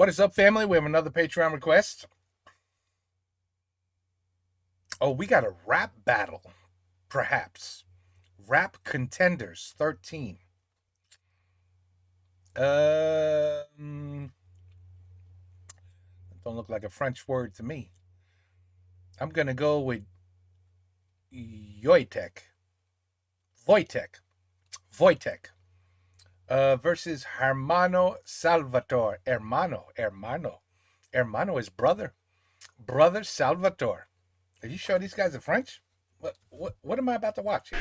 What is up, family? We have another Patreon request. Oh, we got a rap battle, perhaps. Rap Contenders 13. That don't look like a French word to me. I'm going to go with Wojtek versus Hermano Salvatore. Hermano is brother. Brother Salvatore. Are you sure these guys are French? What am I about to watch? I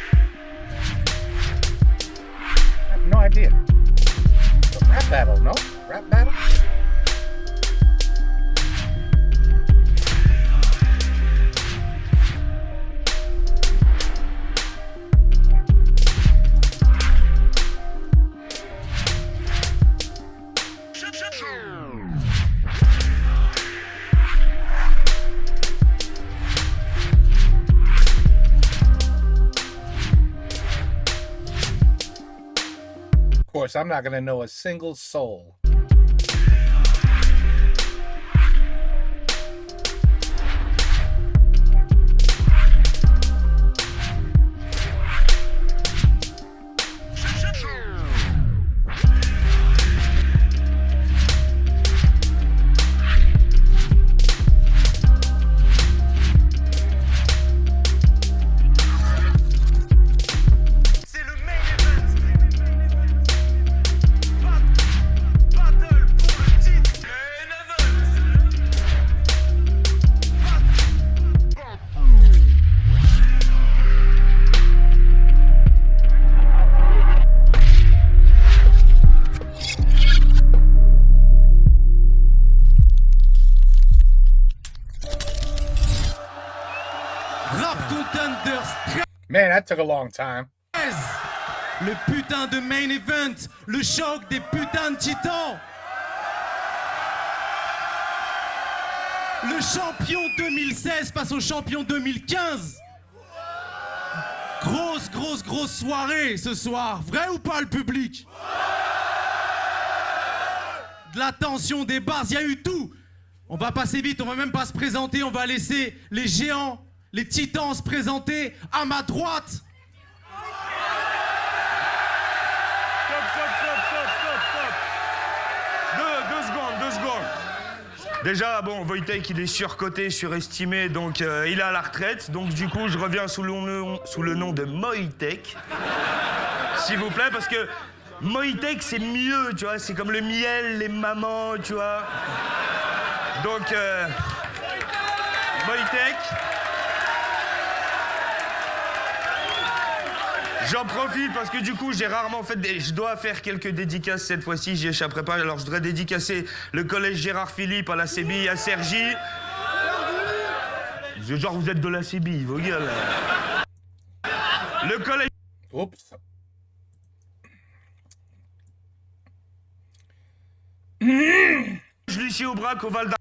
have no idea. A rap battle, no? Rap battle? Of course, I'm not going to know a single soul. Man, that took a long time. Le putain de main event, le choc des putains de titans. Le champion 2016 face au champion 2015. Grosse soirée ce soir. Vrai ou pas le public? De la tension, des bases, il y a eu tout. On va passer vite, on va même pas se présenter, on va laisser les géants, les titans se présenter à ma droite. Stop. Deux secondes. Déjà, bon, Wojtek, il est surcoté, surestimé, donc il est à la retraite. Donc du coup, je reviens sous le nom de Moïtek. S'il vous plaît, parce que Moïtek, c'est mieux, tu vois. C'est comme le miel, les mamans, tu vois. Donc, Moïtek. J'en profite parce que du coup, j'ai rarement fait je dois faire quelques dédicaces cette fois-ci, j'y échapperai pas. Alors, je voudrais dédicacer le collège Gérard Philippe à la CBI, à Sergi. Genre, vous êtes de la CBI, vos gueules. Le collège... Oups. Lucie Aubrac au Val d'Argent.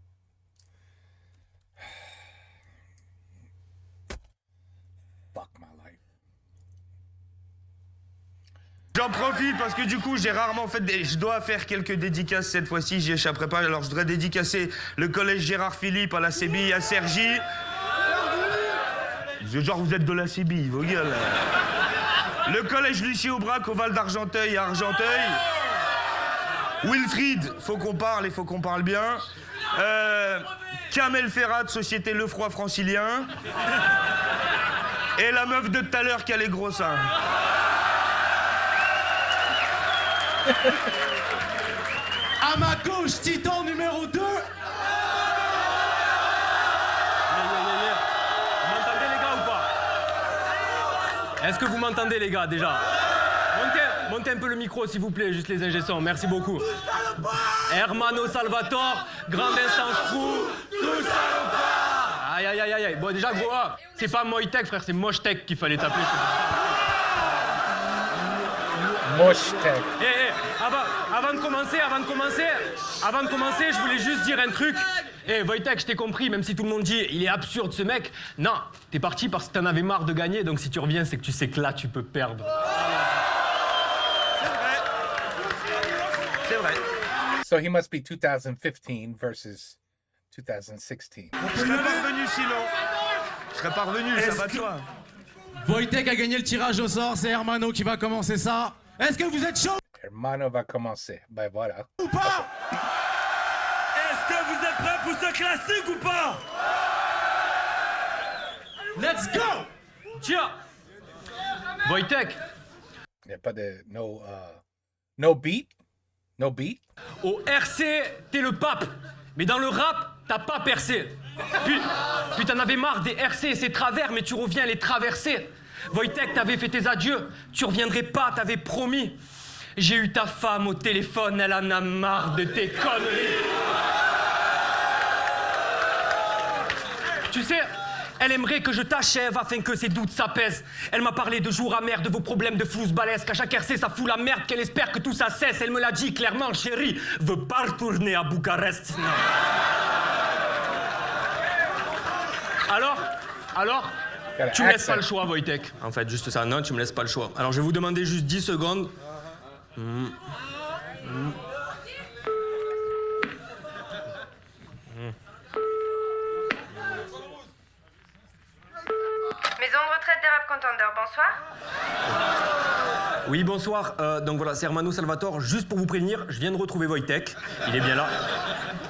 J'en profite parce que du coup, j'ai rarement fait je dois faire quelques dédicaces cette fois-ci, j'y échapperai pas. Alors, je voudrais dédicacer le collège Gérard Philippe à la CBI, à Sergi. Genre, vous êtes de la CBI, vos gueules. Le collège Lucie Aubrac au Val d'Argenteuil, à Argenteuil. Wilfried, faut qu'on parle et faut qu'on parle bien. Kamel Ferrat, Société Lefroy Francilien. Et la meuf de tout à l'heure qui a les gros seins. À ma gauche, titan numéro 2. Vous m'entendez les gars ou pas? Est-ce que vous m'entendez les gars déjà? Montez un peu le micro s'il vous plaît, juste les ingé-sons, merci beaucoup. Hermano Salvatore, grande instance crew, tout salopard. Aïe. Bon déjà gros, c'est pas Moïtek frère, c'est Moshtek qu'il fallait t'appeler. Moshtek. Avant de commencer, je voulais juste dire un truc. Wojtek, je t'ai compris, même si tout le monde dit il est absurde ce mec. Non, t'es parti parce que t'en avais marre de gagner, donc si tu reviens, c'est que tu sais que là, tu peux perdre. So he must be 2015 versus 2016. Je serais pas revenu sinon. Je serais pas revenu, ça va de soi. Wojtek a gagné le tirage au sort, c'est Hermano qui va commencer ça. Est-ce que vous êtes chaud Hermano va commencer. Ben voilà. ou pas? Est-ce que vous êtes prêts pour ce classique ou pas? Let's go! Tiens. Wojtek, Il n'y a pas de... No beat? No beat? au RC, t'es le pape. Mais dans le rap, t'as pas percé. Puis t'en avais marre des RC et ses travers, mais tu reviens les traverser. Wojtek, t'avais fait tes adieux. Tu reviendrais pas, t'avais promis. J'ai eu ta femme au téléphone, elle en a marre de tes conneries. Tu sais, elle aimerait que je t'achève afin que ses doutes s'apaisent. Elle m'a parlé de jours amers, de vos problèmes de flouze balèze, qu'à chaque RC ça fout la merde, qu'elle espère que tout ça cesse. Elle me l'a dit clairement, chérie, veut pas retourner à Bucarest. Non. Alors, tu me laisses pas le choix, Wojtek. En fait, juste ça, non, tu me laisses pas le choix. Alors, je vais vous demander juste 10 secondes. Maison de retraite des Rap Contenders, bonsoir. Oui, bonsoir. Donc voilà, c'est Hermano Salvatore. Juste pour vous prévenir, je viens de retrouver Wojtek. Il est bien là.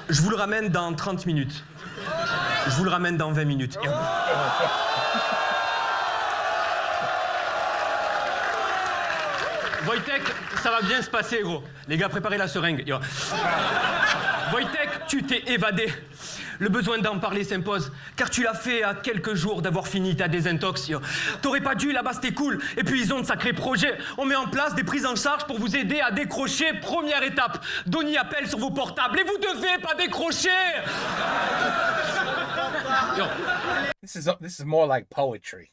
Je vous le ramène dans 30 minutes. Je vous le ramène dans 20 minutes. Wojtek, ça va bien se passer, gros. Les gars, préparez la seringue. Yo. Wojtek, tu t'es évadé. Le besoin d'en parler s'impose, car tu l'as fait à quelques jours d'avoir fini ta désintox. Yo. T'aurais pas dû, là-bas c'était cool. Et puis ils ont de sacrés projets. On met en place des prises en charge pour vous aider à décrocher. Première étape, Donny appelle sur vos portables et vous devez pas décrocher. Yo. This is more like poetry.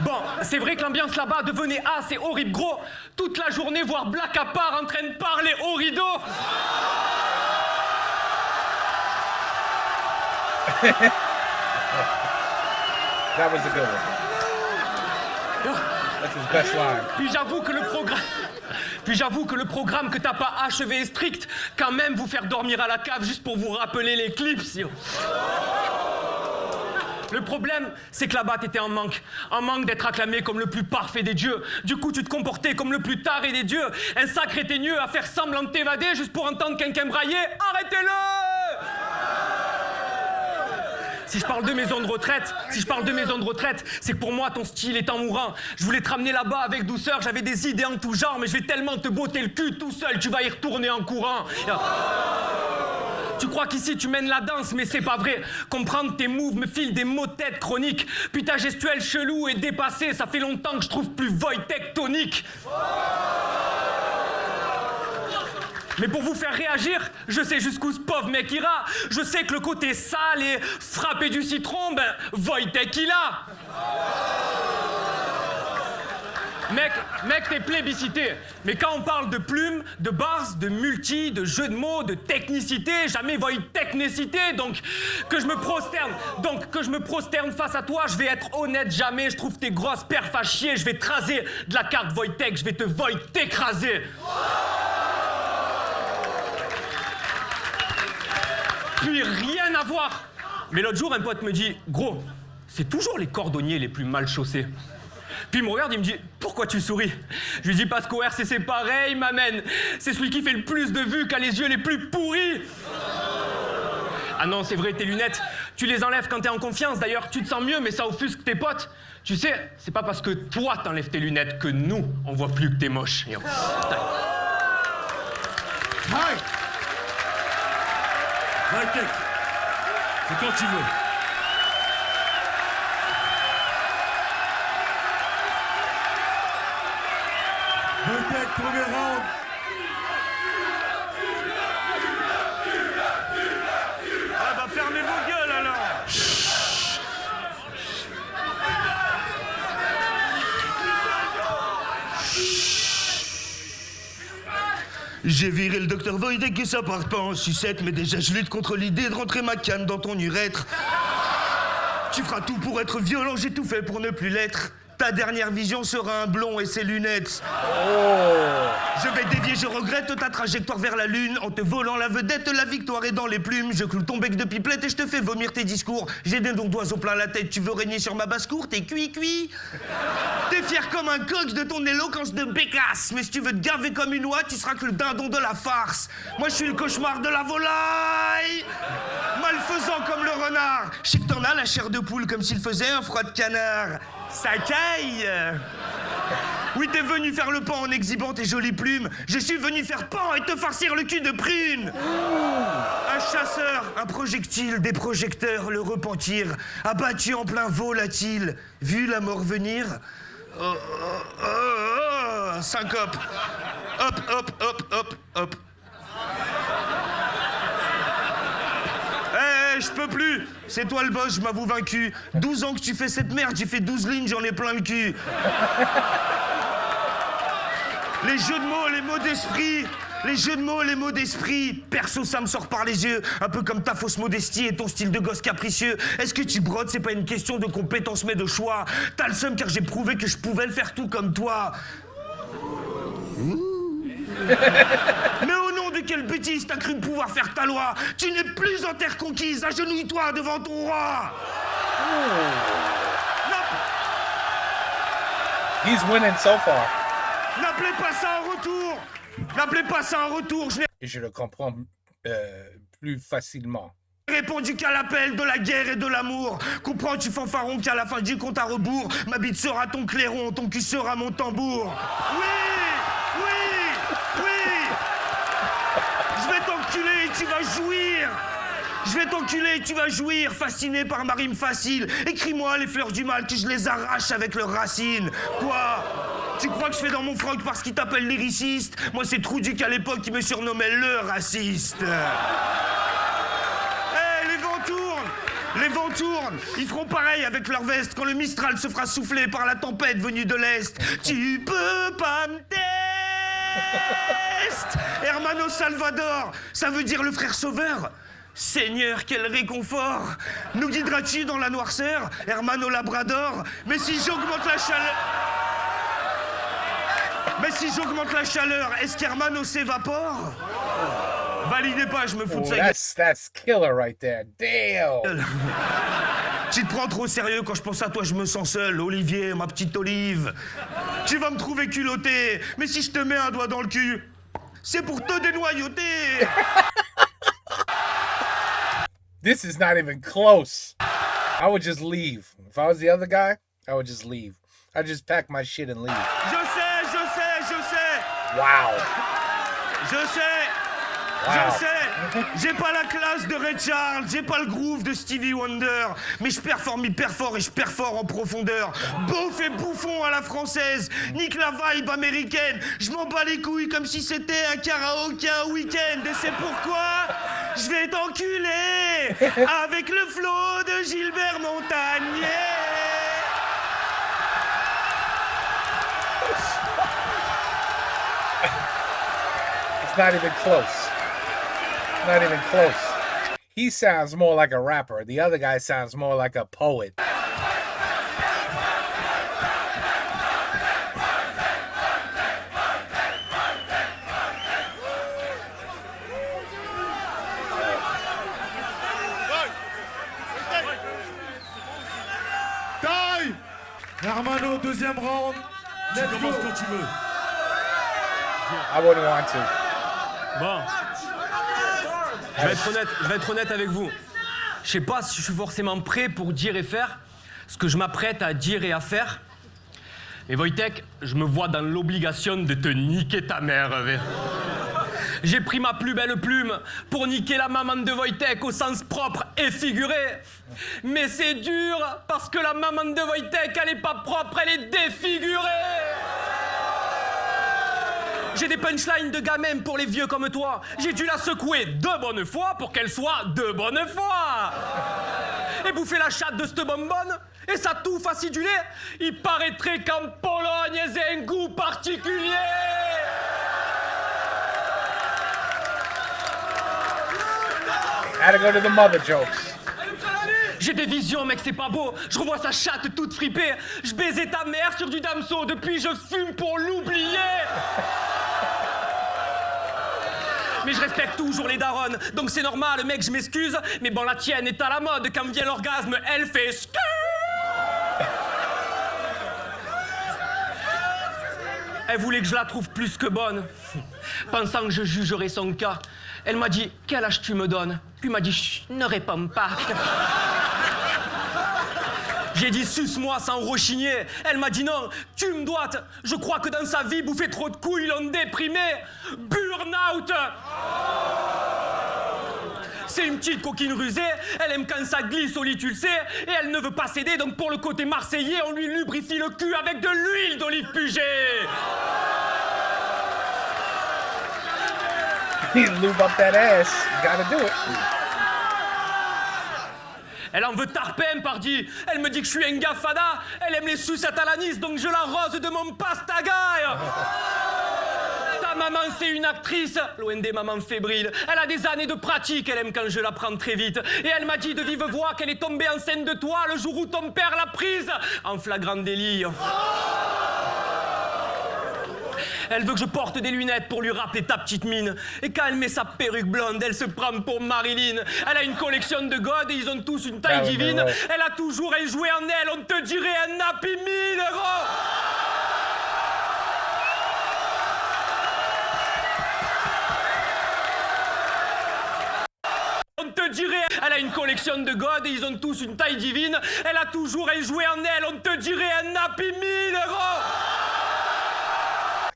Bon, c'est vrai que l'ambiance là-bas devenait assez horrible, gros. Toute la journée, voir Black à part en train de parler au rideau. That was a good one. That's his best line. Puis j'avoue que le programme que t'as pas achevé est strict. Quand même vous faire dormir à la cave juste pour vous rappeler les clips. Yo. Le problème, c'est que là-bas, t'étais en manque d'être acclamé comme le plus parfait des dieux. Du coup, tu te comportais comme le plus taré des dieux. Un sacré teigneux à faire semblant de t'évader juste pour entendre quelqu'un brailler. Arrêtez-le! Si je parle de maison de retraite, c'est que pour moi, ton style est en mourant. Je voulais te ramener là-bas avec douceur, j'avais des idées en tout genre, mais je vais tellement te botter le cul tout seul, tu vas y retourner en courant. Tu crois qu'ici tu mènes la danse, mais c'est pas vrai. Comprendre tes moves me file des maux de tête chroniques. Puis ta gestuelle chelou et dépassée, ça fait longtemps que je trouve plus Wojtek tonique. Mais pour vous faire réagir, je sais jusqu'où ce pauvre mec ira. Je sais que le côté sale et frappé du citron, ben, Wojtek il a. Mec, t'es plébiscité. Mais quand on parle de plumes, de bars, de multi, de jeux de mots, de technicité, jamais Wojteknicité. Donc, que je me prosterne face à toi, je vais être honnête, jamais. Je trouve tes grosses perfs à chier. Je vais te raser de la carte Wojtek, je vais te Wojtek-raser. Puis rien à voir. Mais l'autre jour, un pote me dit, gros, c'est toujours les cordonniers les plus mal chaussés. Puis il me regarde, il me dit « Pourquoi tu souris ?» Je lui dis « Parce qu'au RC c'est pareil, m'amène. C'est celui qui fait le plus de vues, qui a les yeux les plus pourris. » Ah non, c'est vrai, tes lunettes, tu les enlèves quand t'es en confiance. D'ailleurs, tu te sens mieux, mais ça offusque tes potes. Tu sais, c'est pas parce que toi t'enlèves tes lunettes que nous, on voit plus que t'es moche. Hi. Wojtek, c'est quand tu veux. Wojtek, premier round. Ah bah fermez vos gueules alors. J'ai viré le docteur Wojtek et ça part pas en sucette, mais déjà je lutte contre l'idée de rentrer ma canne dans ton urètre. Tu feras tout pour être violent, j'ai tout fait pour ne plus l'être. Ta dernière vision sera un blond et ses lunettes. Je vais dévier, je regrette ta trajectoire vers la lune. En te volant la vedette, la victoire est dans les plumes. Je cloue ton bec de pipelette et je te fais vomir tes discours. J'ai des dents d'oiseau plein la tête, tu veux régner sur ma basse-cour, t'es cuit. T'es fier comme un coq de ton éloquence de bécasse. Mais si tu veux te gaver comme une oie, tu seras que le dindon de la farce. Moi je suis le cauchemar de la volaille, malfaisant comme le renard. Je sais que t'en as la chair de poule comme s'il faisait un froid de canard. Ça caille. Oui, t'es venu faire le pan en exhibant tes jolies plumes. Je suis venu faire pan et te farcir le cul de prune. Un chasseur, un projectile, des projecteurs, le repentir. Abattu en plein vol a-t-il vu la mort venir? Syncope. Hop, hop, hop, hop, hop. Je peux plus. C'est toi le boss, je m'avoue vaincu. 12 ans que tu fais cette merde, j'ai fait 12 lignes, j'en ai plein le cul. Les jeux de mots, les mots d'esprit. Les jeux de mots, les mots d'esprit. Perso, ça me sort par les yeux. Un peu comme ta fausse modestie et ton style de gosse capricieux. Est-ce que tu brodes? C'est pas une question de compétence mais de choix. T'as le seum car j'ai prouvé que je pouvais le faire tout comme toi. Mais au nom de quelle bêtise t'as cru pouvoir faire ta loi? Tu n'es plus en terre conquise, agenouille-toi devant ton roi. He's winning so far. N'appelez pas ça un retour. N'appelez pas ça un retour. Je n'ai Et je le comprends plus facilement. répondu qu'à l'appel de la guerre et de l'amour. Comprends-tu fanfaron qu'à la fin du compte à rebours, ma bite sera ton clairon, ton cul sera mon tambour. Oui. Je vais t'enculer et tu vas jouir. Je vais t'enculer et tu vas jouir, fasciné par ma rime facile. Écris-moi les fleurs du mal que je les arrache avec leurs racines. Quoi? Tu crois que je fais dans mon froc parce qu'ils t'appellent lyriciste? Moi c'est Trouduc à l'époque qui me surnommait le raciste. Les vents tournent, ils feront pareil avec leur veste quand le Mistral se fera souffler par la tempête venue de l'Est. Tu peux pas me tester. Hermano Salvador, ça veut dire le frère sauveur. Seigneur, quel réconfort. Nous guideras-tu dans la noirceur, Hermano Labrador? Mais si j'augmente la chaleur, est-ce qu'Hermano s'évapore? Validez pas, je me fous de Oh, sa gueule. that's killer right there. Damn. Tu te prends trop au sérieux, quand je pense à toi, je me sens seul. Olivier, ma petite Olive. Tu vas me trouver culotté. Mais si je te mets un doigt dans le cul, c'est pour te dénoyauter. This is not even close. I would just leave. If I was the other guy, I would just leave. I'd just pack my shit and leave. Je sais. Wow. Je sais, j'ai pas la classe de Ray Charles, j'ai pas le groove de Stevie Wonder, mais je performe hyper fort et je perfore en profondeur. Beauf et bouffon à la française, nique la vibe américaine, je m'en bats les couilles comme si c'était un karaoké un week-end, et c'est pourquoi je vais t'enculer avec le flow de Gilbert Montagnier. It's not even close. Not even close. He sounds more like a rapper. The other guy sounds more like a poet. Taille! Hermano, deuxième round. Tu commences quand tu veux. I wouldn't want to. Bon. Je vais être honnête avec vous. Je sais pas si je suis forcément prêt pour dire et faire ce que je m'apprête à dire et à faire. Mais Wojtek, je me vois dans l'obligation de te niquer ta mère. J'ai pris ma plus belle plume pour niquer la maman de Wojtek au sens propre et figuré. Mais c'est dur parce que la maman de Wojtek, elle est pas propre, elle est défigurée. J'ai des punchlines de gamin pour les vieux comme toi. J'ai dû la secouer de bonne foi pour qu'elle soit de bonne foi. Et bouffer la chatte de cette bonbonne et sa touffe acidulée. Il paraîtrait qu'en Pologne, j'ai un goût particulier. Had to go to the mother jokes. J'ai des visions, mec, c'est pas beau. Je revois sa chatte toute fripée. Je baisais ta mère sur du damso. Depuis, je fume pour l'oublier. Mais je respecte toujours les darons. Donc c'est normal, mec, je m'excuse. Mais bon, la tienne est à la mode. Quand vient l'orgasme, elle fait skrrr. Elle voulait que je la trouve plus que bonne. Pensant que je jugerais son cas. Elle m'a dit, quel âge tu me donnes? Puis m'a dit, chut, ne réponds pas. J'ai dit, suce-moi sans rechigner. Elle m'a dit, non, tu me doites. Je crois que dans sa vie, bouffer trop de couilles l'ont déprimé. Burn-out. C'est une petite coquine rusée. Elle aime quand ça glisse au lit, tu le sais. Et elle ne veut pas céder, donc pour le côté marseillais, on lui lubrifie le cul avec de l'huile d'olive pugée. You lube up that ass. You gotta do it. Elle en veut tarpin, pardi. Elle me dit que je suis un gars fada. Elle aime les sucettes à l'anis, donc je l'arrose de mon pastagaille. Ta maman, c'est une actrice. Loin des mamans fébriles. Elle a des années de pratique. Elle aime quand je la prends très vite. Et elle m'a dit de vive voix qu'elle est tombée enceinte de toi le jour où ton père l'a prise. En flagrant délit. Elle veut que je porte des lunettes pour lui rappeler ta petite mine. Et quand elle met sa perruque blonde, elle se prend pour Marilyn. Elle a une collection de godes et ils ont tous une taille divine. Elle a toujours un jouet en elle, on te dirait un Happy Meal, héros. On te dirait, elle a une collection de godes et ils ont tous une taille divine. Elle a toujours un jouet en elle, on te dirait un Happy Meal, héros.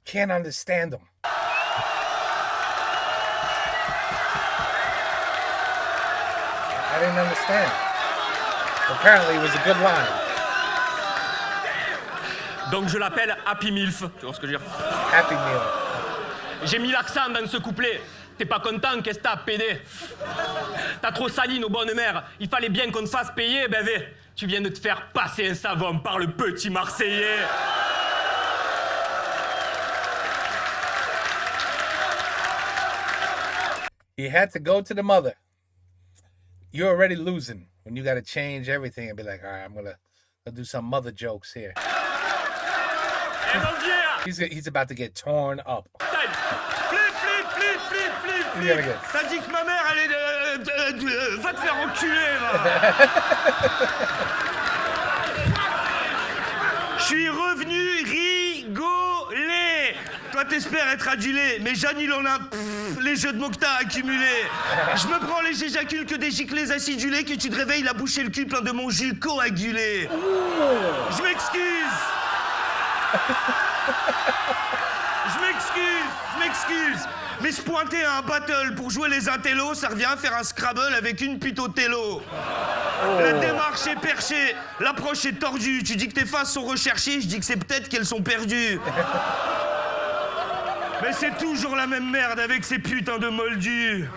Can't understand them. I didn't understand. Apparently, it was a good line. Donc je l'appelle Happy Milf, tu vois ce que je veux dire? Happy Meal. J'ai mis l'accent dans ce couplet. T'es pas content, qu'est-ce que t'as, pédé? T'as trop sali nos bonnes mères. Il fallait bien qu'on te fasse payer, bébé. Tu viens de te faire passer un savon par le petit Marseillais. He had to go to the mother. You're already losing when you got to change everything and be like, all right, I'm gonna do some mother jokes here. Eh mon vieux! He's about to get torn up. Flip. He's gonna get. T'as dit que ma mère, elle est... va te faire enculer, va. Je suis revenu rigoler. Toi, t'espères être adulé, mais Jeanne, il en a les jeux de mots que t'as accumulés. Je me prends les j'éjacule que des giclées acidulées que tu te réveilles la bouche et le cul plein de mon jus coagulé. Je m'excuse. Je m'excuse. Mais se pointer à un battle pour jouer les intellos, ça revient à faire un Scrabble avec une pute au télo. La démarche est perchée, l'approche est tordue. Tu dis que tes faces sont recherchées, je dis que c'est peut-être qu'elles sont perdues. Mais c'est toujours la même merde avec ces putains de moldus.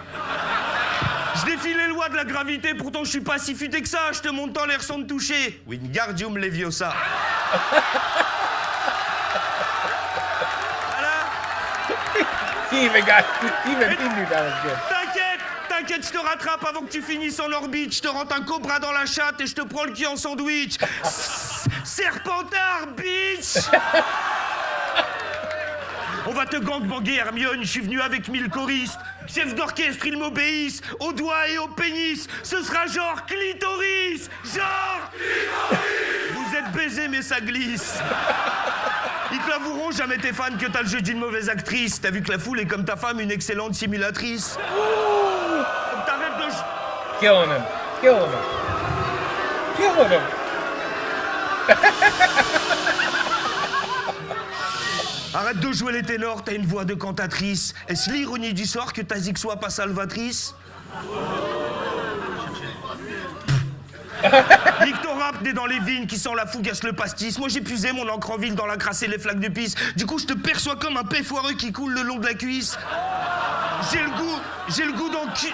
Je défie les lois de la gravité, pourtant je suis pas si futé que ça. Je te monte dans l'air sans te toucher. Wingardium Leviosa. He even knew that was good. T'inquiète, je te rattrape avant que tu finisses en orbite. Je te rentre un cobra dans la chatte et je te prends le cul en sandwich. Serpentard, bitch. On va te gangbanger, Hermione, je suis venu avec 1000 choristes. Chef d'orchestre, ils m'obéissent, aux doigts et au pénis. Ce sera genre clitoris. Genre clitoris. Vous êtes baisés, mais ça glisse. Ils te l'avoueront jamais tes fans que t'as le jeu d'une mauvaise actrice. T'as vu que la foule est comme ta femme, une excellente simulatrice. Faut que t'arrêtes de... Killing him. Arrête de jouer les ténors, t'as une voix de cantatrice. Est-ce l'ironie du sort que ta zig soit pas salvatrice? Nique ton rap, né dans les vignes qui sent la fougasse le pastis. Moi j'ai puisé mon encre en ville dans la crasse et les flaques de pisse. Du coup je te perçois comme un paix foireux qui coule le long de la cuisse. J'ai le goût dans le cul.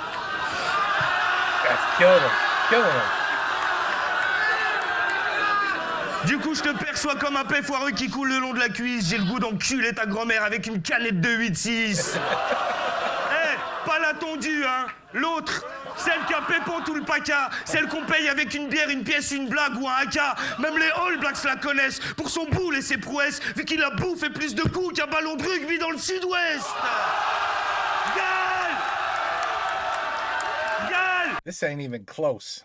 Killing him. Du coup, je te perçois comme un paix foireux qui coule le long de la cuisse. J'ai le goût d'enculer ta grand-mère avec une canette de 8-6. Pas la attendu, hein. L'autre, celle qui a pépon tout le paca, celle qu'on paye avec une bière, une pièce, une blague ou un haka. Même les All Blacks la connaissent pour son boule et ses prouesses, vu qu'il a bouffé plus de coups qu'un ballon de rugby dans le sud-ouest. Gal! Gal! This ain't even close.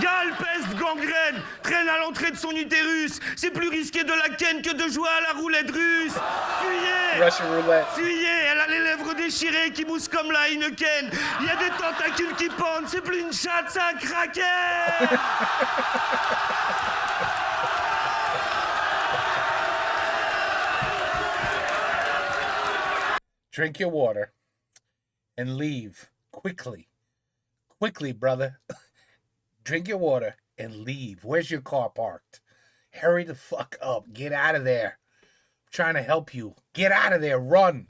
Gale, peste, gangrène, traîne à l'entrée de son utérus. C'est plus risqué de la ken que de jouer à la roulette russe. Fuyez! Russian roulette. Fuyez! Elle a les lèvres déchirées qui moussent comme la Heineken. Il y a des tentacules qui pendent. C'est plus une chatte, c'est un kraken! Drink your water and leave quickly. Quickly, brother. Drink your water and leave. Where's your car parked? Hurry the fuck up. Get out of there. I'm trying to help you. Get out of there. Run.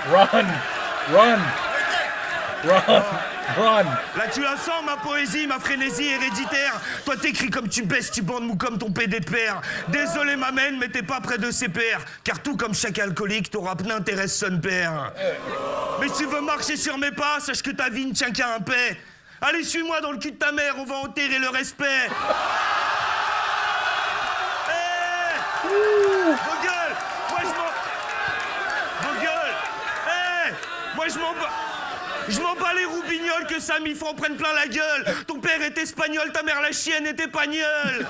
Run. Run. Run. Run. Là tu la sens ma poésie, ma frénésie héréditaire. Toi t'écris comme tu baisses, tu bandes mou comme ton PD de père. Désolé m'amène, mais t'es pas près de ses pairs. Car tout comme chaque alcoolique, ton rap n'intéresse son père. Mais si tu veux marcher sur mes pas, sache que ta vie ne tient qu'à un paix. Allez, suis-moi dans le cul de ta mère, on va enterrer le respect. Hé Vos gueules Moi je m'en... Vos gueules Hé Moi je m'en bats les roubignoles que Samy Franc prenne plein la gueule. Ton père est espagnol, ta mère la chienne est espagnole.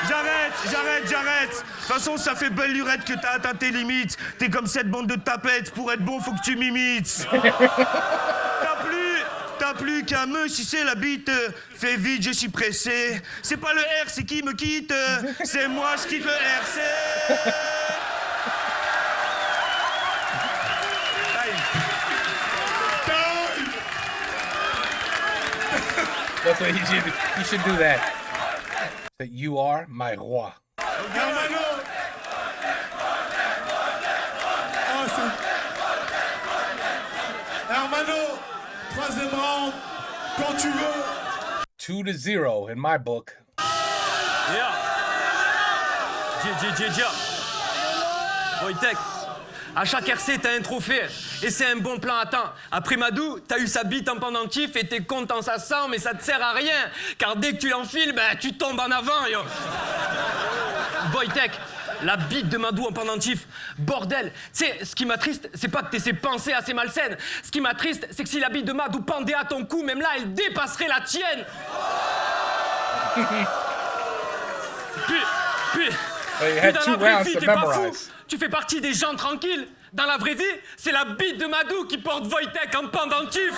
J'arrête. De toute façon, ça fait belle lurette que t'as atteint tes limites. T'es comme cette bande de tapettes, pour être bon, faut que tu m'imites. T'as plus qu'à me sucer la bite. Fais vite, je suis pressé. C'est pas le R, c'est qui me quitte. C'est moi, je quitte le RC. That's what he should do that. That you are my roi. Hermano. Hermano, troisième round, quand tu veux. 2-0 in my book. Yeah. Dia. Wojtek, à chaque RC, t'as un trophée. Et c'est un bon plan à temps. Après Madou, t'as eu sa bite en pendentif et t'es content ça sent, mais ça te sert à rien. Car dès que tu l'enfiles, tu tombes en avant, yo. Wojtek, la bite de Madou en pendentif, bordel. Tu sais, ce qui m'attriste, c'est pas que t'aies ces pensées assez malsaines. Ce qui m'attriste, c'est que si la bite de Madou pendait à ton cou, même là, elle dépasserait la tienne. Puis, you had dans 2 la vraie rounds vie, to t'es pas fou. memorize. Tu fais partie des gens tranquilles. Dans la vraie vie, c'est la bite de Madou qui porte Wojtek en pendentif.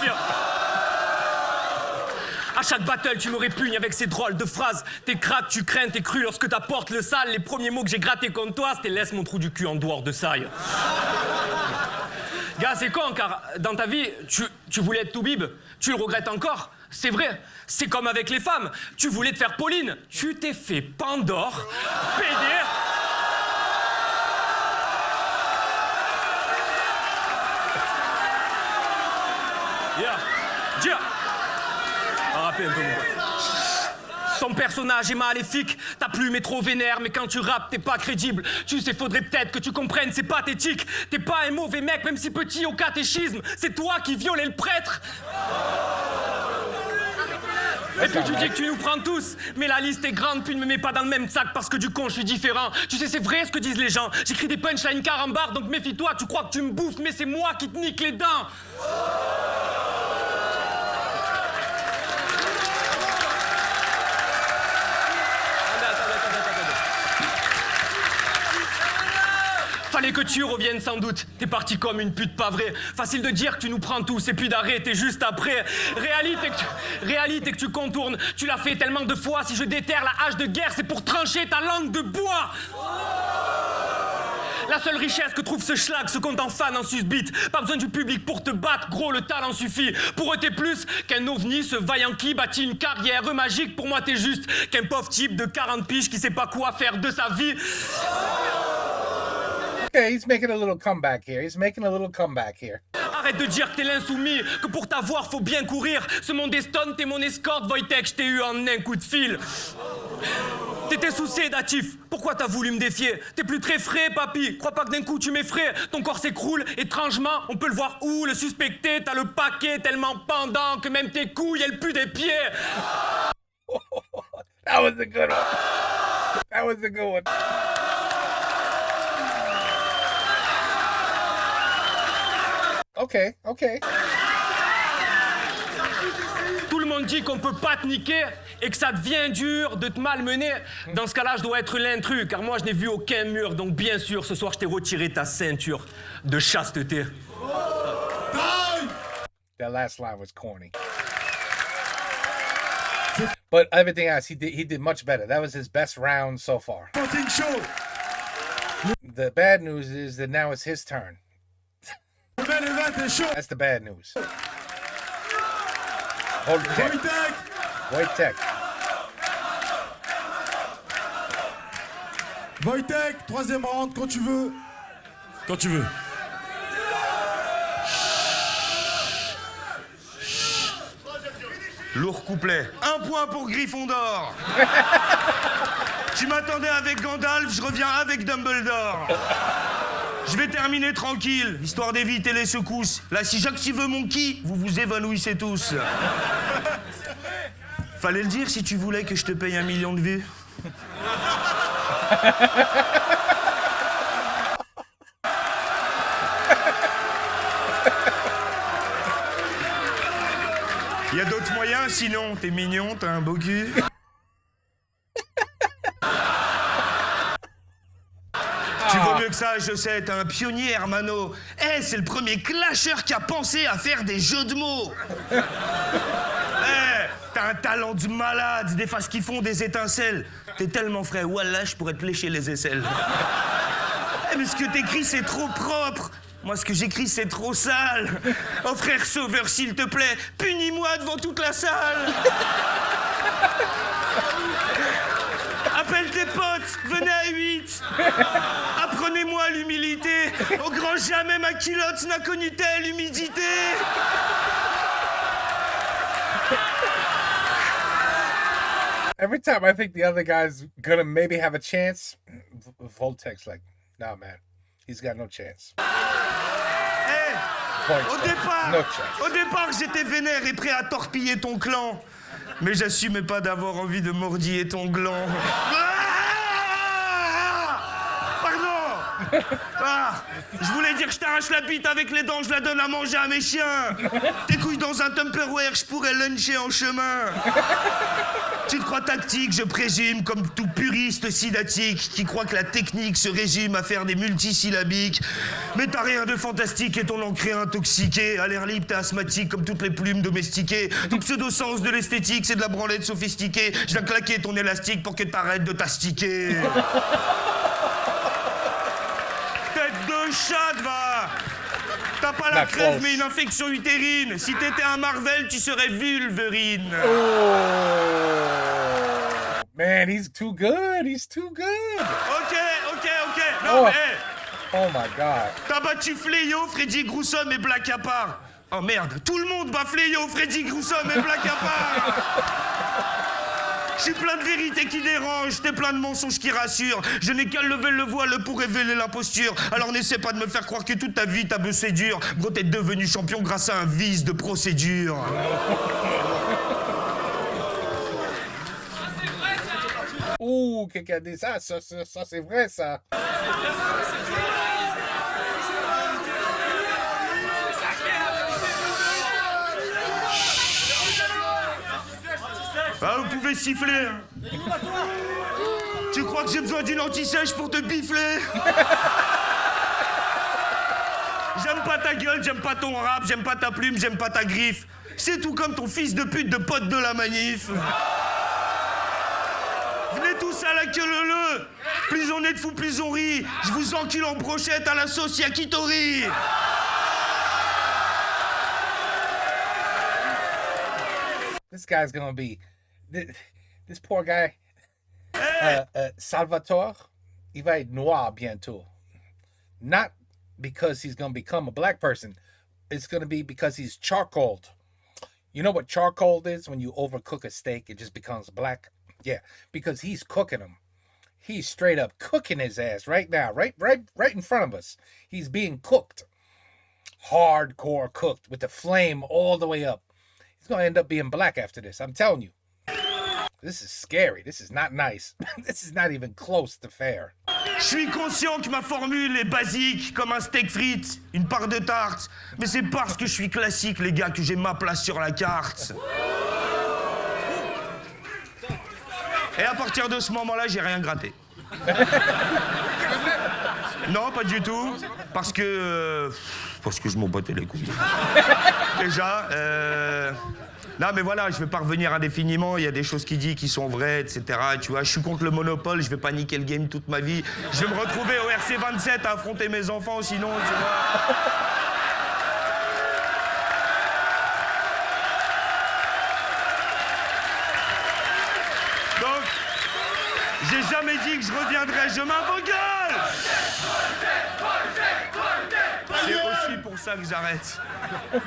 À chaque battle, tu me répugnes avec ces drôles de phrases. T'es crack, tu crains, t'es cru lorsque t'apportes le sale. Les premiers mots que j'ai grattés contre toi, c'était laisse mon trou du cul en dehors de ça. Gars, c'est con, car dans ta vie, tu voulais être Toubib. Tu le regrettes encore. C'est vrai. C'est comme avec les femmes. Tu voulais te faire Pauline. Tu t'es fait Pandore, pédé. Dia. On va rappeler un peu mon pote. Ton personnage est maléfique, ta plume est trop vénère, mais quand tu rappes, t'es pas crédible. Tu sais, faudrait peut-être que tu comprennes, c'est pathétique. T'es pas un mauvais mec, même si petit au catéchisme. C'est toi qui violais le prêtre. Et puis tu dis que tu nous prends tous, mais la liste est grande, puis ne me mets pas dans le même sac parce que du con je suis différent. Tu sais, c'est vrai ce que disent les gens. J'écris des punchlines carambar, donc méfie-toi, tu crois que tu me bouffes, mais c'est moi qui te nique les dents. Fallait que tu reviennes sans doute. T'es parti comme une pute pas vraie. Facile de dire que tu nous prends tous et puis d'arrêter juste après. Réalité que tu contournes. Tu l'as fait tellement de fois. Si je déterre la hache de guerre, c'est pour trancher ta langue de bois. La seule richesse que trouve ce schlag, ce compte en fan en susbite. Pas besoin du public pour te battre, gros, le talent suffit. Pour eux, t'es plus qu'un ovni, ce vaillant qui bâtit une carrière magique. Pour moi, t'es juste qu'un pauvre type de 40 piges qui sait pas quoi faire de sa vie. Okay, he's making a little comeback here. Arrête de dire que t'es l'insoumis, que pour t'avoir, faut bien courir. Ce monde est stone, t'es mon escorte, Wojtek, je t'ai eu en un coup de fil. T'étais sous sédatif. Pourquoi t'as voulu me défier? T'es plus très frais, papy. Crois pas que d'un coup tu m'effraies. Ton corps s'écroule. Étrangement, on peut le voir où? Le suspecté, t'as le paquet tellement pendant que même tes couilles, elles puent des pieds. That was a good one. That was a good one. Okay, okay. Tout le monde dit qu'on peut pas te niquer et que ça devient dur de te malmener. Dans ce cas-là, je dois être l'intrus, car moi je n'ai vu aucun mur. Donc bien sûr, ce soir, je t'ai retiré ta ceinture de chasteté. That last line was corny. But everything else, he did much better. That was his best round so far. The bad news is that now it's his turn. That's the bad news. Hold tech. Wait tech. Wojtek, troisième round, quand tu veux. Quand tu veux. Lourd couplet. 1 point pour Gryffondor. Tu m'attendais avec Gandalf, je reviens avec Dumbledore. Je vais terminer tranquille, histoire d'éviter les secousses. Là, si j'active mon ki, vous vous évanouissez tous. Fallait le dire si tu voulais que je te paye 1 million de vues. Y a d'autres moyens, sinon t'es mignon, t'as un beau cul. Tu vaux mieux que ça, je sais, t'es un pionnier, Hermano. Eh, c'est le premier clasher qui a pensé à faire des jeux de mots. Eh, t'as un talent de malade, des faces qui font des étincelles. T'es tellement frais, wallah, je pourrais te lécher les aisselles. Eh, mais ce que t'écris, c'est trop propre. Moi, ce que j'écris, c'est trop sale. Oh, frère sauveur, s'il te plaît, punis-moi devant toute la salle. Appelle tes potes, venez à 8. Apprenez-moi l'humilité. Au grand jamais ma culotte n'a connu telle humidité. Every time I think the other guy's gonna maybe have a chance, Voltek's like, nah, man, he's got no chance. Au départ, j'étais vénère et prêt à torpiller ton clan. Mais j'assumais pas d'avoir envie de mordiller ton gland. Pardon. Je voulais dire que je t'arrache la bite avec les dents, je la donne à manger à mes chiens. Tes couilles dans un Tupperware, je pourrais luncher en chemin. Tu te crois tactique, je présume, comme tout puriste sidatique qui croit que la technique se résume à faire des multisyllabiques. Mais t'as rien de fantastique et ton encré intoxiqué. À l'air libre, t'es asthmatique comme toutes les plumes domestiquées. Ton pseudo-sens de l'esthétique, c'est de la branlette sophistiquée. Je viens claquer ton élastique pour que t'arrêtes de t'astiquer. Tête de chatte, va! T'as pas la crève, mais une infection utérine. Si t'étais un Marvel, tu serais Vulverine. Oh, man, he's too good. He's too good. Ok. Non, mais... Oh my God. T'as battu Fléau, Freddy Groussom et Black à part. Oh merde, tout le monde bat Fléau, Freddy Groussom et Black à part. Je suis plein de vérités qui dérangent, t'es plein de mensonges qui rassurent. Je n'ai qu'à lever le voile pour révéler l'imposture. Alors n'essaie pas de me faire croire que toute ta vie t'as bossé dur. Gros, t'es devenu champion grâce à un vice de procédure. Ouh, quelqu'un a dit ça, ça c'est vrai, ça. Ah, vous pouvez siffler. Hein. Tu crois que j'ai besoin d'une anti-sèche pour te bifler? J'aime pas ta gueule, j'aime pas ton rap, j'aime pas ta plume, j'aime pas ta griffe. C'est tout comme ton fils de pute de pote de la manif. Venez tous à la queue leu. Plus on est de fous, plus on rit. Je vous encule en brochette à la sauce yakitori. This guy's gonna be... This poor guy, Salvatore, il va être noir bientôt. Not because he's gonna become a black person. It's gonna be because he's charcoaled. You know what charcoaled is? When you overcook a steak, it just becomes black. Yeah, because he's cooking him. He's straight up cooking his ass right now, right in front of us. He's being cooked. Hardcore cooked with the flame all the way up. He's going to end up being black after this. I'm telling you. This is scary. This is not nice. This is not even close to fair. Je suis conscient que ma formule est basique, comme un steak frites, une part de tarte. Mais c'est parce que je suis classique, les gars, que j'ai ma place sur la carte. Et à partir de ce moment-là, j'ai rien gratté. Non, pas du tout. Parce que je m'en battais les couilles. Déjà, non, mais voilà, je vais pas revenir indéfiniment. Il y a des choses qu'il dit qui sont vraies, etc. Tu vois, je suis contre le monopole. Je vais pas niquer le game toute ma vie. Je vais me retrouver au RC27 à affronter mes enfants, sinon, tu vois. Donc, j'ai jamais dit que je reviendrai. Je m'invogue. C'est aussi pour ça que j'arrête.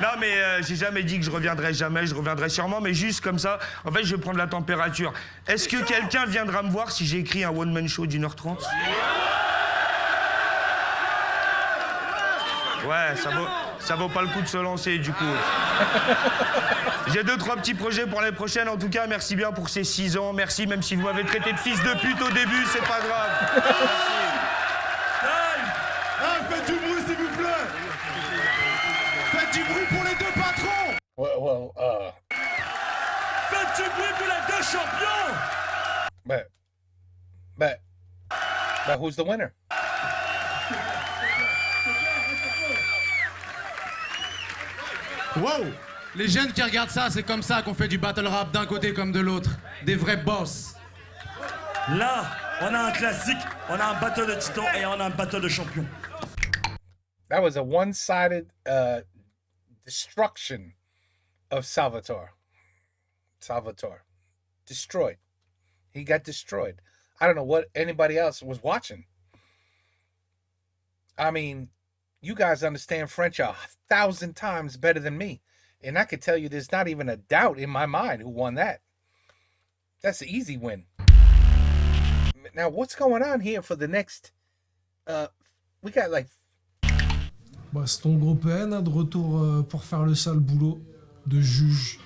Non, mais j'ai jamais dit que je reviendrai jamais, je reviendrai sûrement, mais juste comme ça, en fait, je vais prendre la température. Est-ce que quelqu'un viendra me voir si j'ai écrit un one-man show d'1h30 ? Ouais, ça vaut pas le coup de se lancer, du coup. J'ai 2-3 petits projets pour l'année prochaine. En tout cas, merci bien pour ces 6 ans. Merci, même si vous m'avez traité de fils de pute au début, c'est pas grave. Merci. Ah, faites du bruit, s'il vous plaît. Faites du bruit pour les 2 patrons. Faites du bruit pour les 2 champions. But who's the winner? Wow! Les jeunes qui regardent ça, c'est comme ça qu'on fait du battle rap d'un côté comme de l'autre. Des vrais boss. Là, on a un classique, on a un battle de titans et on a un battle de champions. That was a one-sided destruction of Salvatore. Destroyed. He got destroyed. I don't know what anybody else was watching. I mean, you guys understand French 1,000 times better than me. And I could tell you there's not even a doubt in my mind who won that. That's an easy win. Now, what's going on here for the next... we got like... Bah, c'est ton gros PN hein, de retour pour faire le sale boulot de juge.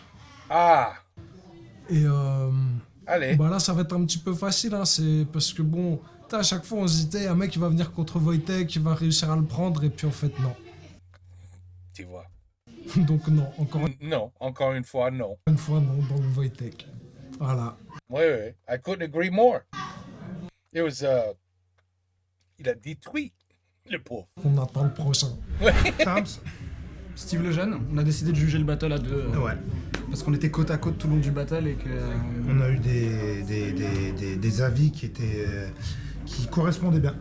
Ah! Et Allez. bah là, ça va être un petit peu facile. Hein, c'est parce que bon, à chaque fois, on se disait, un mec, il va venir contre Wojtek, il va réussir à le prendre. Et puis en fait, non. Tu vois. Donc non, encore Non, encore une fois, non. une fois, non, dans le Wojtek. Voilà. Ouais. I couldn't agree more. It was, il a détruit le pauvre. On attend le prochain. Tams, Steve Lejeune, on a décidé de juger le battle à 2. Ouais. Parce qu'on était côte à côte tout le long du battle et que... On a eu des avis qui correspondaient bien.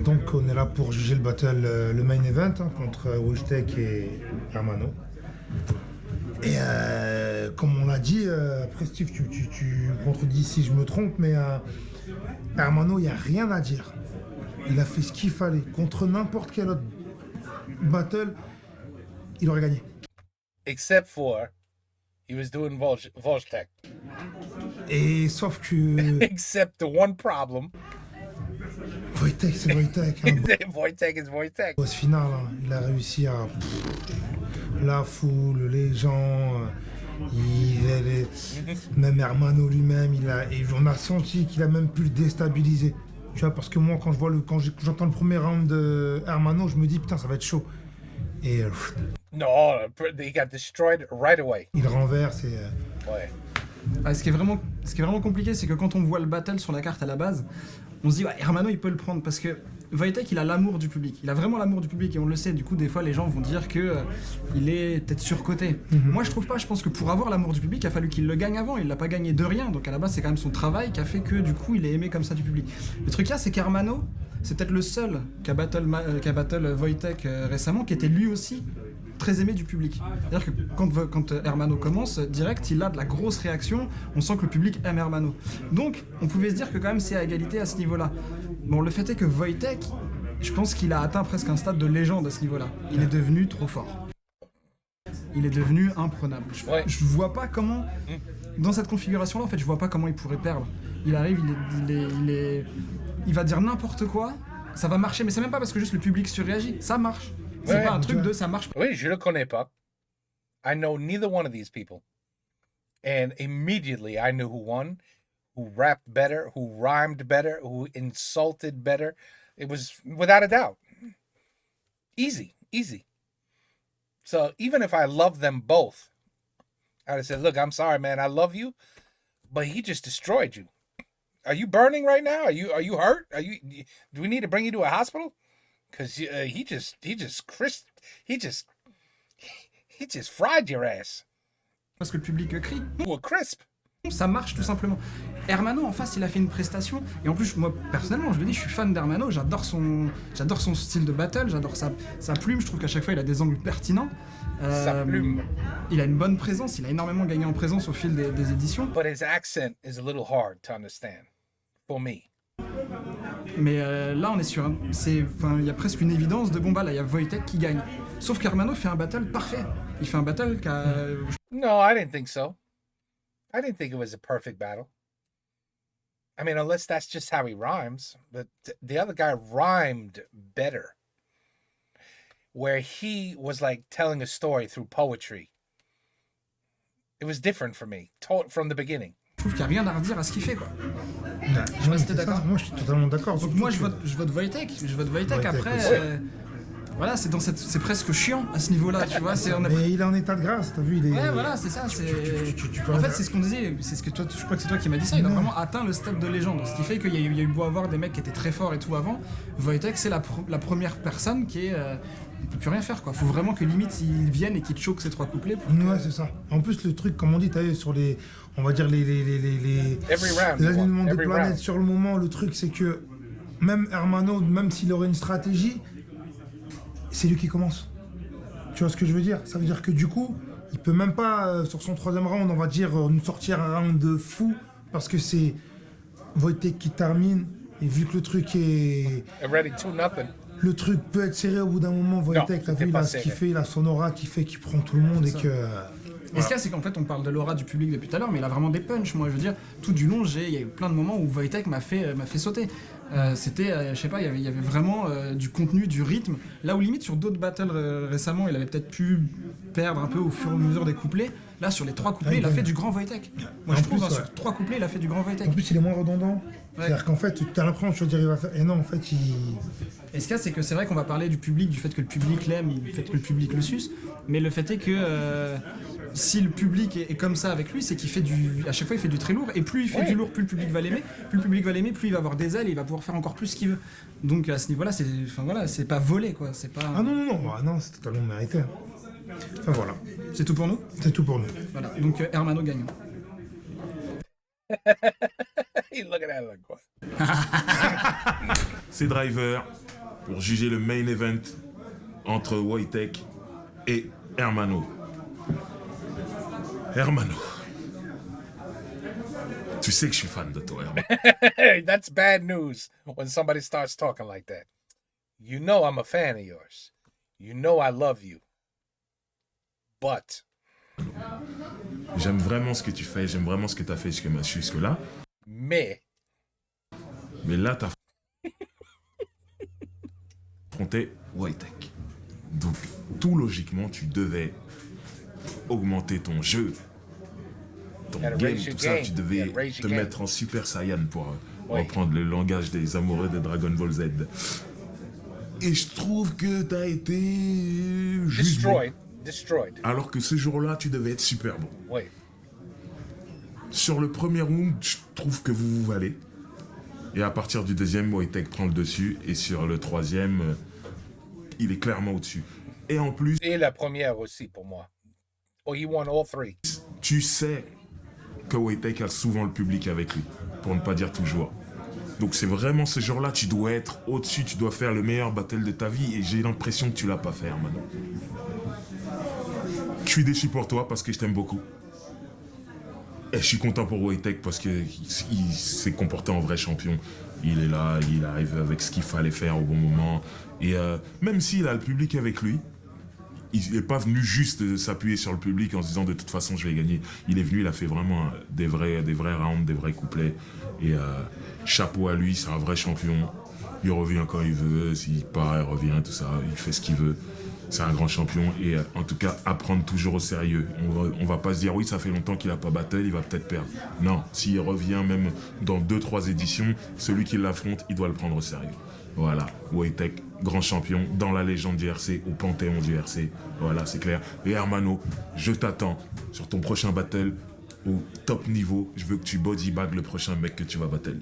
Donc on est là pour juger le battle, le main event hein, contre Wojtek et Hermano. Et comme on l'a dit, après Steve, tu contredis si je me trompe, mais Hermano, il n'y a rien à dire. Il a fait ce qu'il fallait. Contre n'importe quel autre battle, il aurait gagné. Except for, he was doing Wojtek. Et sauf que... Except the one problem. Wojtek, c'est Wojtek. Hein. Wojtek is Wojtek. Boss final, hein, il a réussi à... la foule, les gens... même Hermano lui-même, et on a senti qu'il a même pu le déstabiliser. Tu vois, parce que moi, quand j'entends le premier round de Hermano, je me dis, putain, ça va être chaud. Et... No, he got destroyed right away. Il renverse et... Ouais. Ah, ce qui est vraiment compliqué, c'est que quand on voit le battle sur la carte à la base, on se dit, ouais, Hermano, il peut le prendre, parce que Wojtek, il a l'amour du public. Il a vraiment l'amour du public, et on le sait. Du coup, des fois, les gens vont dire que il est peut-être surcoté. Moi, je trouve pas. Je pense que pour avoir l'amour du public, il a fallu qu'il le gagne avant. Il l'a pas gagné de rien. Donc, à la base, c'est quand même son travail qui a fait que, du coup, il est aimé comme ça du public. Le truc là, c'est qu'Hermano, c'est peut-être le seul qui a battle Wojtek récemment, qui était lui aussi très aimé du public. C'est-à-dire que quand Hermano commence, direct, il a de la grosse réaction, on sent que le public aime Hermano. Donc, on pouvait se dire que quand même c'est à égalité à ce niveau-là. Bon, le fait est que Wojtek, je pense qu'il a atteint presque un stade de légende à ce niveau-là. Il est devenu trop fort. il est devenu imprenable. Ouais. Je vois pas comment, dans cette configuration-là, en fait, je vois pas comment il pourrait perdre. Il arrive, il va dire n'importe quoi, ça va marcher, mais c'est même pas parce que juste le public surréagit, ça marche. C'est Ouais, pas un truc ouais. de ça marche. Oui, je le connais pas. I know neither one of these people. And immediately I knew who won, who rapped better, who rhymed better, who insulted better. It was without a doubt. Easy, easy. So even if I love them both, I'd have said, look, I'm sorry, man. I love you, but he just destroyed you. Are you burning right now? Are you hurt? Do we need to bring you to a hospital? Because he just fried your ass Parce que le public crie. to a crisp. Ça marche tout simplement. Hermano en face, il a fait une prestation et en plus moi personnellement, je le dis, je suis fan d'Hermano, j'adore son style de battle, j'adore sa plume, je trouve qu'à chaque fois il a des angles pertinents. Sa plume. Il a une bonne présence, il a énormément gagné en présence au fil des éditions. But his accent is a little hard to understand for me. Mais là on est sur il y a presque une évidence de bon bah là il y a Wojtek qui gagne. Sauf qu'Hermano fait un battle parfait. Il fait un battle qui a... No, I didn't think so. I didn't think it was a perfect battle. I mean, unless that's just how he rhymes. But the other guy rhymed better. Where he was like telling a story through poetry. It was different for me, from the beginning. Je trouve qu'il n'y a rien à redire à ce qu'il fait quoi. Je pas si t'es d'accord. Moi, je suis totalement d'accord. Donc moi je vote Wojtek. Wojtek, Après, ouais. voilà, c'est presque chiant à ce niveau-là, tu vois. Mais il est en état de grâce, t'as vu, il est... Ouais, voilà, c'est ça. peux En fait, rien- c'est ce qu'on disait. C'est ce que toi, je crois que c'est toi qui m'as dit ça. Il a vraiment atteint le stade de légende. Ce qui fait qu'il y a eu beau avoir des mecs qui étaient très forts et tout avant. Wojtek, c'est la première personne qui est. Il peut plus rien faire quoi. Faut vraiment que limite il vienne et qu'il choque ces trois couplets. Ouais, c'est ça. En plus, le truc, comme on dit, t'as vu, sur les... On va dire les Every round. alignements des Every planètes round. sur le moment, le truc, c'est que même Hermano, même s'il aurait une stratégie, c'est lui qui commence. Tu vois ce que je veux dire? Ça veut dire que du coup, il peut même pas, sur son troisième round, on va dire, nous sortir un round de fou, parce que c'est Wojtek qui termine, et vu que le truc est... Already 2-0. Le truc peut être serré au bout d'un moment, Wojtek, t'as c'était vu, il pas a ce qu'il serré. fait, il a son aura qui fait qu'il prend tout le monde, et ça. que... Et ce qu'il y a, c'est qu'en fait, on parle de l'aura du public depuis tout à l'heure, mais il a vraiment des punchs. Moi, je veux dire, tout du long, il y a eu plein de moments où Wojtek m'a fait sauter. C'était, je sais pas, il y avait vraiment du contenu, du rythme. Là où limite sur d'autres battles récemment, il avait peut-être pu perdre un peu au fur et à mesure des couplets. Là, sur les trois couplets, il a fait du grand Wojtek. Moi, En je trouve, plus, hein, ouais. sur trois couplets, il a fait du grand Wojtek. En plus, il est moins redondant. C'est-à-dire qu'en fait, tu as l'impression, tu vas dire, il va faire... Et non, en fait, il... Et ce qu'il y a, c'est que c'est vrai qu'on va parler du public, du fait que le public l'aime, du fait que le public le suce, mais le fait est que si le public est comme ça avec lui, c'est qu'il fait à chaque fois il fait du très lourd, et plus il fait du lourd, plus le public va l'aimer, plus il va avoir des ailes et il va pouvoir faire encore plus ce qu'il veut. Donc à ce niveau-là, c'est pas volé quoi, c'est pas. Ah non, c'est totalement mérité. Enfin voilà, C'est tout pour nous. c'est tout pour nous. Voilà. Donc Hermano gagne. He's looking at it like, what? C'est Driver pour juger le main event entre Wojtek et Hermano. Hermano. Tu sais que je suis fan de toi, Hermano. Hey, that's bad news when somebody starts talking like that. You know I'm a fan of yours. You know I love you. But J'aime vraiment ce que tu fais, j'aime vraiment ce que tu as fait jusque-là. mais Mais là, t'as affronté Wojtek. Donc, tout logiquement, tu devais augmenter ton jeu, ton Gotta game, raise your tout ça. game. Tu devais Yeah, raise your te game. mettre en Super Saiyan pour Oui. reprendre le langage des amoureux de Dragon Ball Z. Et je trouve que t'as été juste bon. destroyed. Alors que ce jour-là, tu devais être super bon. Oui. Sur le premier round, je trouve que vous valez. Et à partir du deuxième, Wojtek prend le dessus. Et sur le troisième, il est clairement au-dessus. Et en plus, Et la première aussi pour moi. Oh, he won all three. tu sais que Wojtek a souvent le public avec lui. Pour ne pas dire toujours. Donc c'est vraiment ce jour-là, tu dois être au-dessus. Tu dois faire le meilleur battle de ta vie. Et j'ai l'impression que tu l'as pas fait, Hermano. Je suis déçu pour toi parce que je t'aime beaucoup. Et je suis content pour Wojtek parce qu'il s'est comporté en vrai champion. Il est là, il arrive avec ce qu'il fallait faire au bon moment. Et même s'il a le public avec lui, il n'est pas venu juste s'appuyer sur le public en se disant de toute façon je vais gagner. Il est venu, il a fait vraiment des vrais rounds, des vrais couplets. Et chapeau à lui, c'est un vrai champion. Il revient quand il veut, s'il part, il revient, tout ça, il fait ce qu'il veut. C'est un grand champion et en tout cas, à prendre toujours au sérieux. On va pas se dire oui, ça fait longtemps qu'il a pas battle, il va peut-être perdre. Non, s'il revient même dans 2-3 éditions, celui qui l'affronte, il doit le prendre au sérieux. Voilà, Wojtek, grand champion dans la légende du RC, au panthéon du RC. Voilà, c'est clair. Et Hermano, je t'attends sur ton prochain battle au top niveau. Je veux que tu bodybag le prochain mec que tu vas battle.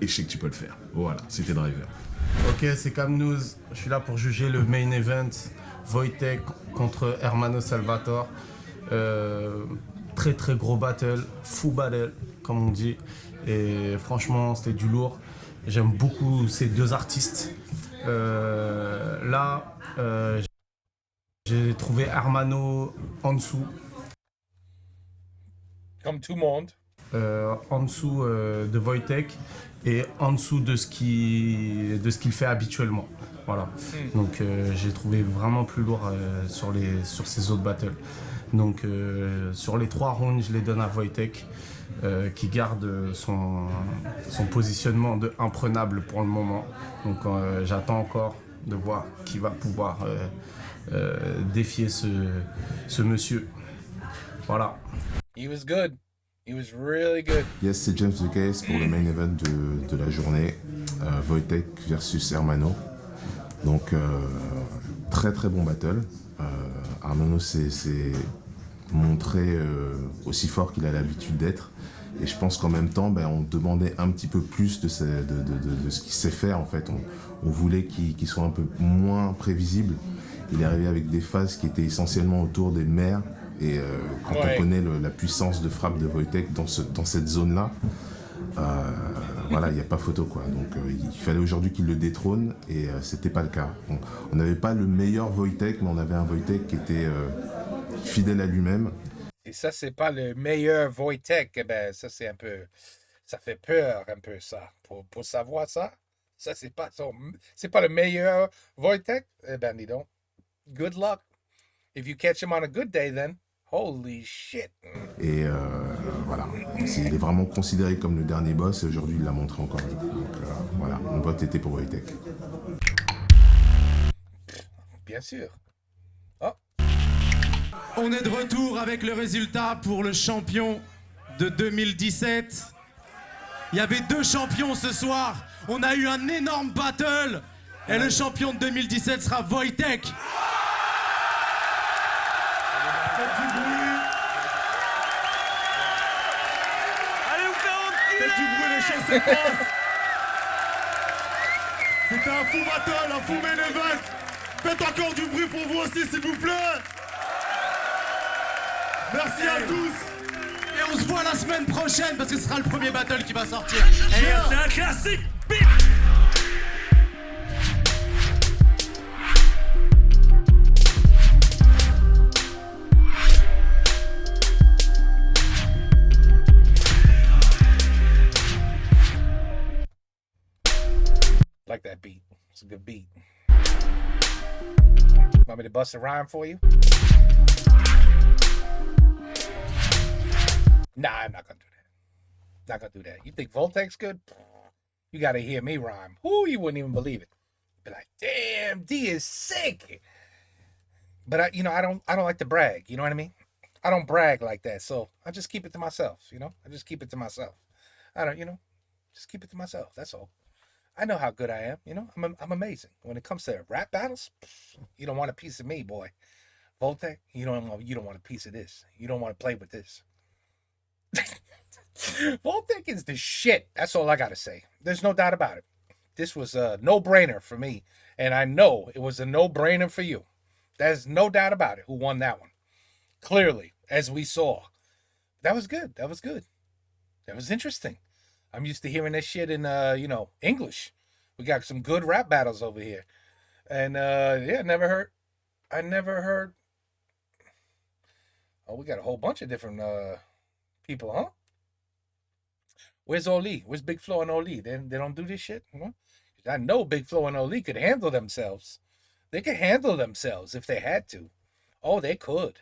Et je sais que tu peux le faire. Voilà, c'était Driver. Ok, c'est Camnouz. Je suis là pour juger le main event. Wojtek contre Hermano Salvatore. Très très gros battle, full battle, comme on dit. Et franchement, c'était du lourd. J'aime beaucoup ces deux artistes. Là, j'ai trouvé Hermano en dessous. Comme tout le monde. En dessous de Wojtek et en dessous de ce qu'il fait habituellement. Voilà. Donc j'ai trouvé vraiment plus lourd sur ces autres battles. Donc sur les 3 rounds, je les donne à Wojtek qui garde son positionnement de imprenable pour le moment. Donc j'attends encore de voir qui va pouvoir défier ce monsieur. Voilà. He was good. He was really good. Yes, c'est James the Case pour le main event de la journée. Wojtek versus Hermano. Donc, très très bon battle. Hermano s'est montré aussi fort qu'il a l'habitude d'être. Et je pense qu'en même temps, on demandait un petit peu plus de ce qu'il sait faire en fait. On voulait qu'il soit un peu moins prévisible. Il est arrivé avec des phases qui étaient essentiellement autour des mers. Et quand on connaît la puissance de frappe de Wojtek dans cette zone-là, voilà, il n'y a pas photo quoi. Donc il fallait aujourd'hui qu'il le détrône et c'était pas le cas. On n'avait pas le meilleur Wojtek, mais on avait un Wojtek qui était fidèle à lui-même. Et ça, c'est pas le meilleur Wojtek. Eh ben, ça, c'est un peu. Ça fait peur un peu, ça. Pour savoir ça, ça, c'est pas le meilleur Wojtek. Eh ben, dis donc. Good luck. If you catch him on a good day, then. Holy shit. Et voilà, il est vraiment considéré comme le dernier boss et aujourd'hui il l'a montré encore. Donc voilà, mon vote était pour Wojtek. Bien sûr. Oh. On est de retour avec le résultat pour le champion de 2017. Il y avait 2 champions ce soir. On a eu un énorme battle. Et le champion de 2017 sera Wojtek. Faites du bruit, les choses se passent. C'était un fou battle, un fou main event. Faites encore du bruit pour vous aussi, s'il vous plaît. Merci à tous. Et on se voit la semaine prochaine parce que ce sera le premier battle qui va sortir. Et c'est un classique. Like that beat. It's a good beat. Want me to bust a rhyme for you? Nah, I'm not gonna do that. Not gonna do that. You think Voltek's good? You gotta hear me rhyme. Ooh, you wouldn't even believe it. Be like, damn, D is sick. But I don't like to brag. You know what I mean? I don't brag like that, so I just keep it to myself. I just keep it to myself. I don't, just keep it to myself. That's all. I know how good I am. I'm amazing. When it comes to rap battles, you don't want a piece of me, boy. Voltek, you don't want a piece of this. You don't want to play with this. Voltek is the shit. That's all I gotta say. There's no doubt about it. This was a no-brainer for me, and I know it was a no-brainer for you. There's no doubt about it who won that one. Clearly, as we saw. That was good. That was good. That was interesting. I'm used to hearing that shit in, English. We got some good rap battles over here. And, I never heard. Oh, we got a whole bunch of different people, huh? Where's Oli? Where's Big Flo and Oli? They don't do this shit? Huh? I know Big Flo and Oli could handle themselves. They could handle themselves if they had to. Oh, they could.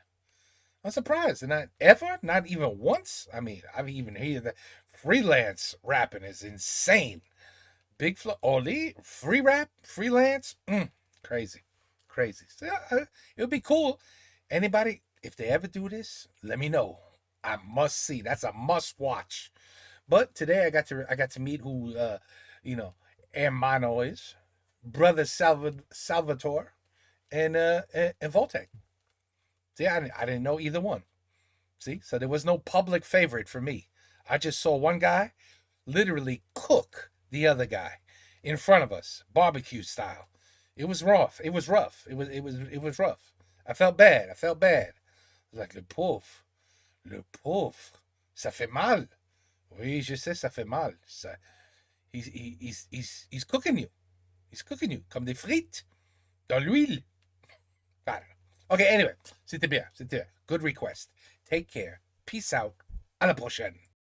I'm surprised. Not ever, not even once. I mean, I've even heard that freelance rapping is insane. Big Oli, free rap, freelance, crazy. So, it would be cool. Anybody, if they ever do this, let me know. I must see. That's a must watch. But today I got to meet who Hermano is, brother Salvatore, and Voltec. See, I didn't know either one. See, so there was no public favorite for me. I just saw one guy literally cook the other guy in front of us, barbecue style. It was rough. It was rough. I felt bad. I was like, le pauvre, ça fait mal. Oui, je sais, ça fait mal. Ça, he's cooking you. He's cooking you comme des frites dans l'huile. I don't know. Okay, anyway, c'était bien. Good request. Take care. Peace out. À la prochaine.